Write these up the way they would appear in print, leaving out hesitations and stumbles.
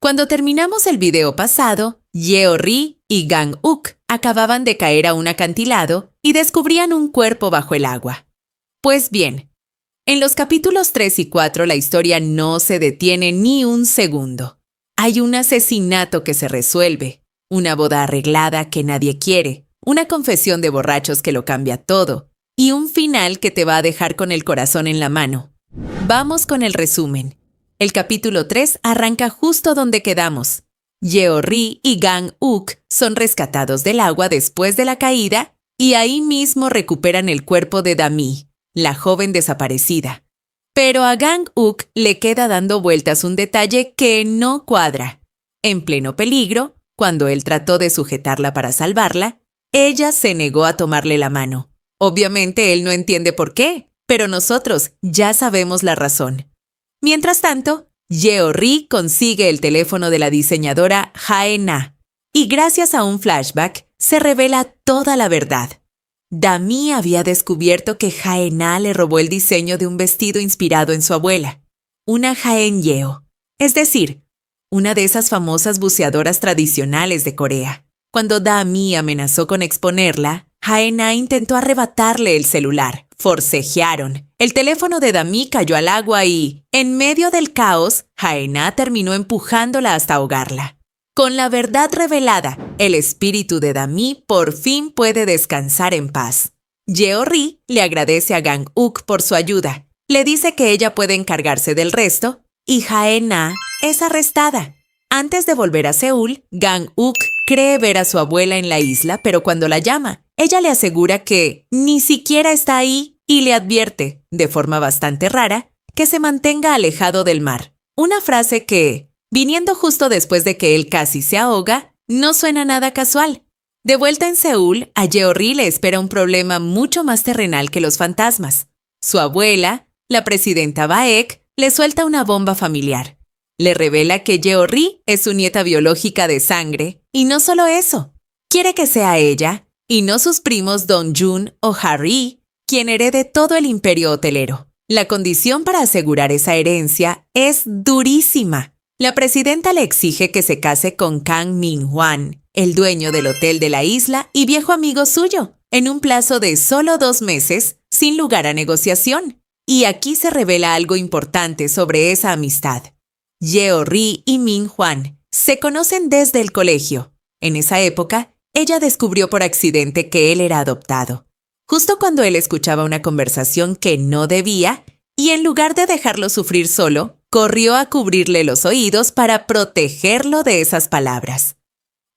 Cuando terminamos el video pasado, Yeori y Gang-uk acababan de caer a un acantilado y descubrían un cuerpo bajo el agua. Pues bien, en los capítulos 3 y 4 la historia no se detiene ni un segundo. Hay un asesinato que se resuelve, una boda arreglada que nadie quiere, una confesión de borrachos que lo cambia todo y un final que te va a dejar con el corazón en la mano. Vamos con el resumen. El capítulo 3 arranca justo donde quedamos. Yeori y Gang-uk son rescatados del agua después de la caída y ahí mismo recuperan el cuerpo de Dami, la joven desaparecida. Pero a Gang-uk le queda dando vueltas un detalle que no cuadra. En pleno peligro, cuando él trató de sujetarla para salvarla, ella se negó a tomarle la mano. Obviamente él no entiende por qué, pero nosotros ya sabemos la razón. Mientras tanto, Yeori consigue el teléfono de la diseñadora Jae-na y gracias a un flashback se revela toda la verdad. Dami había descubierto que Jae-na le robó el diseño de un vestido inspirado en su abuela, una Haenyeo, es decir, una de esas famosas buceadoras tradicionales de Corea. Cuando Dami amenazó con exponerla, Jae-na intentó arrebatarle el celular. Forcejearon. El teléfono de Dami cayó al agua y, en medio del caos, Jae-na terminó empujándola hasta ahogarla. Con la verdad revelada, el espíritu de Dami por fin puede descansar en paz. Yeori le agradece a Gang-uk por su ayuda. Le dice que ella puede encargarse del resto y Jae-na es arrestada. Antes de volver a Seúl, Gang-uk cree ver a su abuela en la isla, pero cuando la llama, ella le asegura que ni siquiera está ahí y le advierte, de forma bastante rara, que se mantenga alejado del mar. Una frase que, viniendo justo después de que él casi se ahoga, no suena nada casual. De vuelta en Seúl, a Yeori le espera un problema mucho más terrenal que los fantasmas. Su abuela, la presidenta Baek, le suelta una bomba familiar. Le revela que Yeori es su nieta biológica de sangre, y no solo eso, quiere que sea ella, y no sus primos Dong-jun o Harry, quien herede todo el imperio hotelero. La condición para asegurar esa herencia es durísima. La presidenta le exige que se case con Kang Min-hwan, el dueño del hotel de la isla y viejo amigo suyo, en un plazo de solo 2 meses, sin lugar a negociación. Y aquí se revela algo importante sobre esa amistad. Yeori y Min-hwan se conocen desde el colegio. En esa época, ella descubrió por accidente que él era adoptado. Justo cuando él escuchaba una conversación que no debía, y en lugar de dejarlo sufrir solo, corrió a cubrirle los oídos para protegerlo de esas palabras.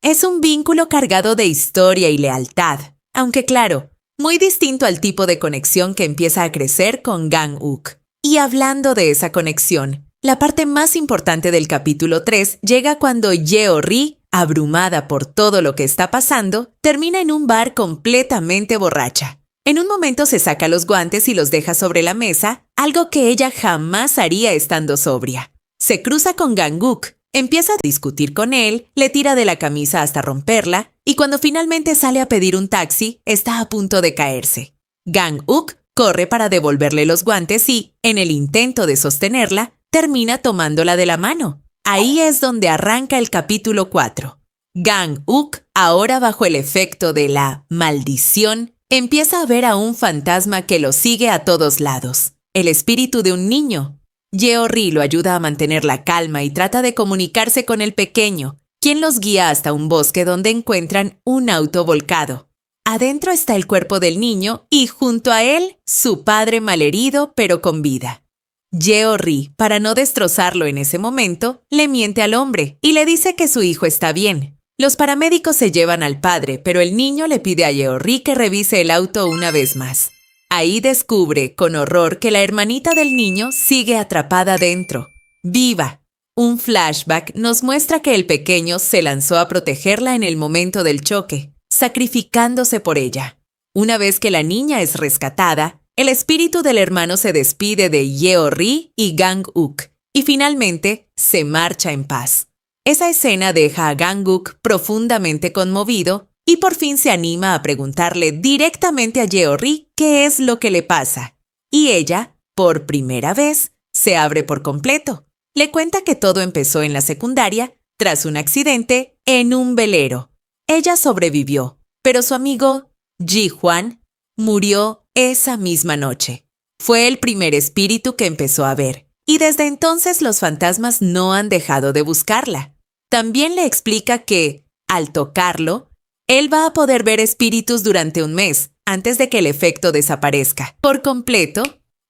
Es un vínculo cargado de historia y lealtad, aunque claro, muy distinto al tipo de conexión que empieza a crecer con Gang-uk. Y hablando de esa conexión, la parte más importante del capítulo 3 llega cuando Yeori, abrumada por todo lo que está pasando, termina en un bar completamente borracha. En un momento se saca los guantes y los deja sobre la mesa, algo que ella jamás haría estando sobria. Se cruza con Gang-uk, empieza a discutir con él, le tira de la camisa hasta romperla, y cuando finalmente sale a pedir un taxi, está a punto de caerse. Gang-uk corre para devolverle los guantes y, en el intento de sostenerla, termina tomándola de la mano. Ahí es donde arranca el capítulo 4. Gang-uk, ahora bajo el efecto de la maldición, empieza a ver a un fantasma que lo sigue a todos lados, el espíritu de un niño. Yeori lo ayuda a mantener la calma y trata de comunicarse con el pequeño, quien los guía hasta un bosque donde encuentran un auto volcado. Adentro está el cuerpo del niño y junto a él, su padre malherido pero con vida. Yeori, para no destrozarlo en ese momento, le miente al hombre y le dice que su hijo está bien. Los paramédicos se llevan al padre, pero el niño le pide a Yeori que revise el auto una vez más. Ahí descubre, con horror, que la hermanita del niño sigue atrapada dentro, viva. Un flashback nos muestra que el pequeño se lanzó a protegerla en el momento del choque, sacrificándose por ella. Una vez que la niña es rescatada, el espíritu del hermano se despide de Yeori y Gang-uk y finalmente se marcha en paz. Esa escena deja a Gang-uk profundamente conmovido y por fin se anima a preguntarle directamente a Yeori qué es lo que le pasa. Y ella, por primera vez, se abre por completo. le cuenta que todo empezó en la secundaria tras un accidente en un velero. Ella sobrevivió, pero su amigo, Ji-hwan, murió esa misma noche. Fue el primer espíritu que empezó a ver, y desde entonces los fantasmas no han dejado de buscarla. También le explica que, al tocarlo, él va a poder ver espíritus durante un mes, antes de que el efecto desaparezca por completo.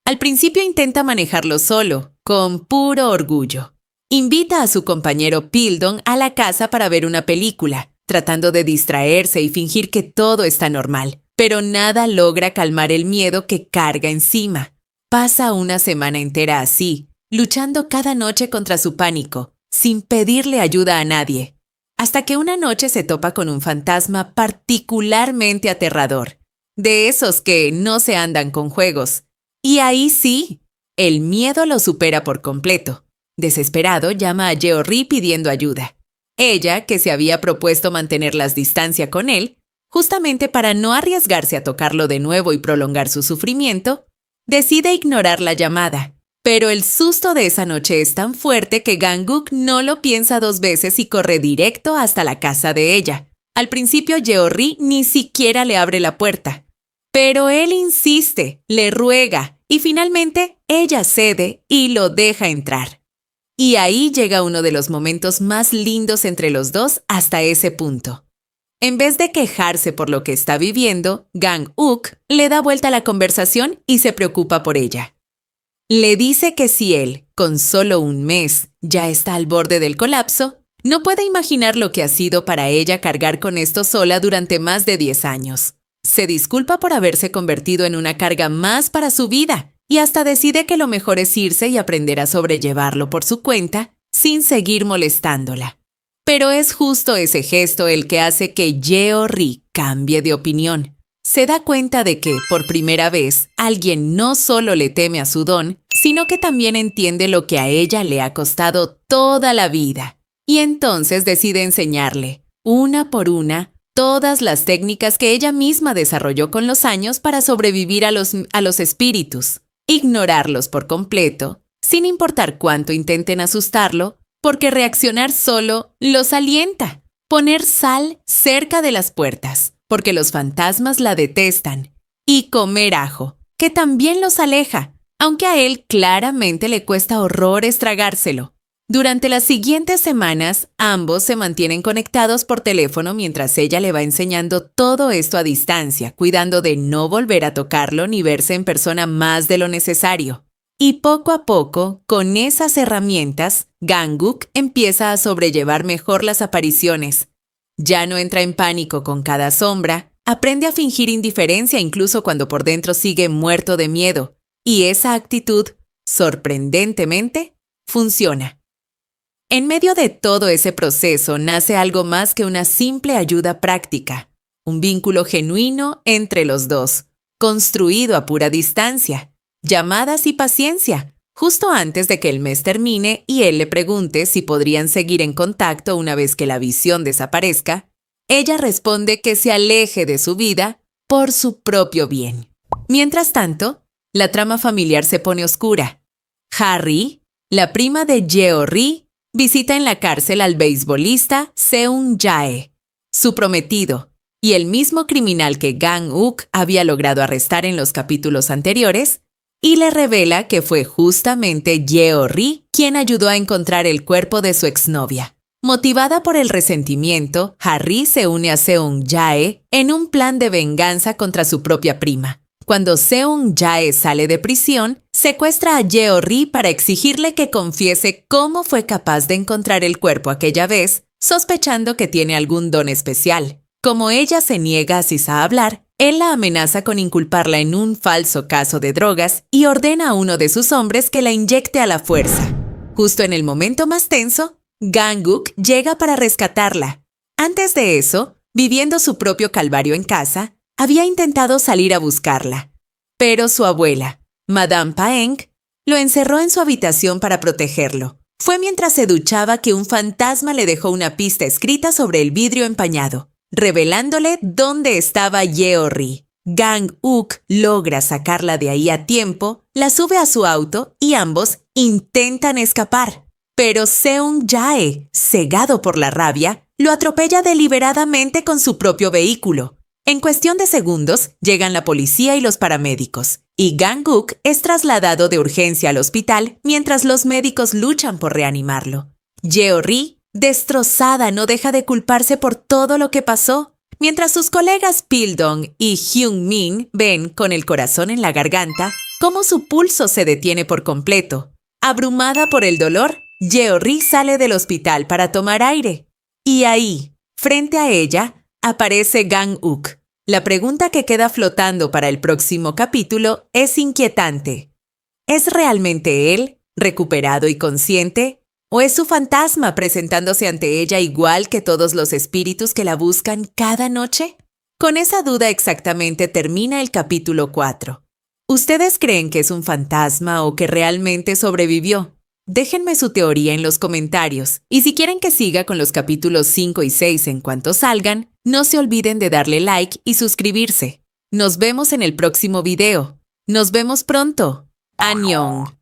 Al principio intenta manejarlo solo, con puro orgullo. Invita a su compañero Pildon a la casa para ver una película, tratando de distraerse y fingir que todo está normal, pero nada logra calmar el miedo que carga encima. Pasa una semana entera así, luchando cada noche contra su pánico, sin pedirle ayuda a nadie, hasta que una noche se topa con un fantasma particularmente aterrador, de esos que no se andan con juegos. Y ahí sí, el miedo lo supera por completo. Desesperado, llama a Yeori pidiendo ayuda. Ella, que se había propuesto mantener la distancia con él, justamente para no arriesgarse a tocarlo de nuevo y prolongar su sufrimiento, decide ignorar la llamada. Pero el susto de esa noche es tan fuerte que Gang-uk no lo piensa dos veces y corre directo hasta la casa de ella. Al principio Yeori ni siquiera le abre la puerta, pero él insiste, le ruega y finalmente ella cede y lo deja entrar. Y ahí llega uno de los momentos más lindos entre los dos hasta ese punto. En vez de quejarse por lo que está viviendo, Gang-uk le da vuelta a la conversación y se preocupa por ella. Le dice que si él, con solo un mes, ya está al borde del colapso, no puede imaginar lo que ha sido para ella cargar con esto sola durante más de 10 años. Se disculpa por haberse convertido en una carga más para su vida y hasta decide que lo mejor es irse y aprender a sobrellevarlo por su cuenta sin seguir molestándola. Pero es justo ese gesto el que hace que Yeori cambie de opinión. Se da cuenta de que, por primera vez, alguien no solo le teme a su don, sino que también entiende lo que a ella le ha costado toda la vida. Y entonces decide enseñarle, una por una, todas las técnicas que ella misma desarrolló con los años para sobrevivir a los espíritus. Ignorarlos por completo, sin importar cuánto intenten asustarlo, porque reaccionar solo los alienta. Poner sal cerca de las puertas, porque los fantasmas la detestan. Y comer ajo, que también los aleja, aunque a él claramente le cuesta horrores tragárselo. Durante las siguientes semanas, ambos se mantienen conectados por teléfono mientras ella le va enseñando todo esto a distancia, cuidando de no volver a tocarlo ni verse en persona más de lo necesario. Y poco a poco, con esas herramientas, Gang-uk empieza a sobrellevar mejor las apariciones. Ya no entra en pánico con cada sombra, aprende a fingir indiferencia incluso cuando por dentro sigue muerto de miedo. Y esa actitud, sorprendentemente, funciona. En medio de todo ese proceso nace algo más que una simple ayuda práctica, un vínculo genuino entre los dos, construido a pura distancia, llamadas y paciencia, justo antes de que el mes termine y él le pregunte si podrían seguir en contacto una vez que la visión desaparezca, ella responde que se aleje de su vida por su propio bien. Mientras tanto, la trama familiar se pone oscura. Harry, la prima de Yeori, visita en la cárcel al beisbolista Seung Jae, su prometido, y el mismo criminal que Gang-uk había logrado arrestar en los capítulos anteriores, y le revela que fue justamente Yeori quien ayudó a encontrar el cuerpo de su exnovia. Motivada por el resentimiento, Harry se une a Seung Jae en un plan de venganza contra su propia prima. Cuando Seung Jae sale de prisión, secuestra a Yeori para exigirle que confiese cómo fue capaz de encontrar el cuerpo aquella vez, sospechando que tiene algún don especial. Como ella se niega a hablar, él la amenaza con inculparla en un falso caso de drogas y ordena a uno de sus hombres que la inyecte a la fuerza. Justo en el momento más tenso, Gang-uk llega para rescatarla. Antes de eso, viviendo su propio calvario en casa, había intentado salir a buscarla, pero su abuela, Madame Paeng, lo encerró en su habitación para protegerlo. Fue mientras se duchaba que un fantasma le dejó una pista escrita sobre el vidrio empañado, revelándole dónde estaba Yeori. Gang-uk logra sacarla de ahí a tiempo, la sube a su auto y ambos intentan escapar. Pero Seung-jae, cegado por la rabia, lo atropella deliberadamente con su propio vehículo. En cuestión de segundos, llegan la policía y los paramédicos, y Gang-uk es trasladado de urgencia al hospital mientras los médicos luchan por reanimarlo. Yeori, destrozada, no deja de culparse por todo lo que pasó, mientras sus colegas Pil-dong y Hyun-min ven, con el corazón en la garganta, cómo su pulso se detiene por completo. Abrumada por el dolor, Yeori sale del hospital para tomar aire. Y ahí, frente a ella, aparece Gang-uk. La pregunta que queda flotando para el próximo capítulo es inquietante. ¿Es realmente él, recuperado y consciente? ¿O es su fantasma presentándose ante ella igual que todos los espíritus que la buscan cada noche? Con esa duda exactamente termina el capítulo 4. ¿Ustedes creen que es un fantasma o que realmente sobrevivió? Déjenme su teoría en los comentarios, y si quieren que siga con los capítulos 5 y 6 en cuanto salgan, no se olviden de darle like y suscribirse. Nos vemos en el próximo video. Nos vemos pronto. ¡Annyeong!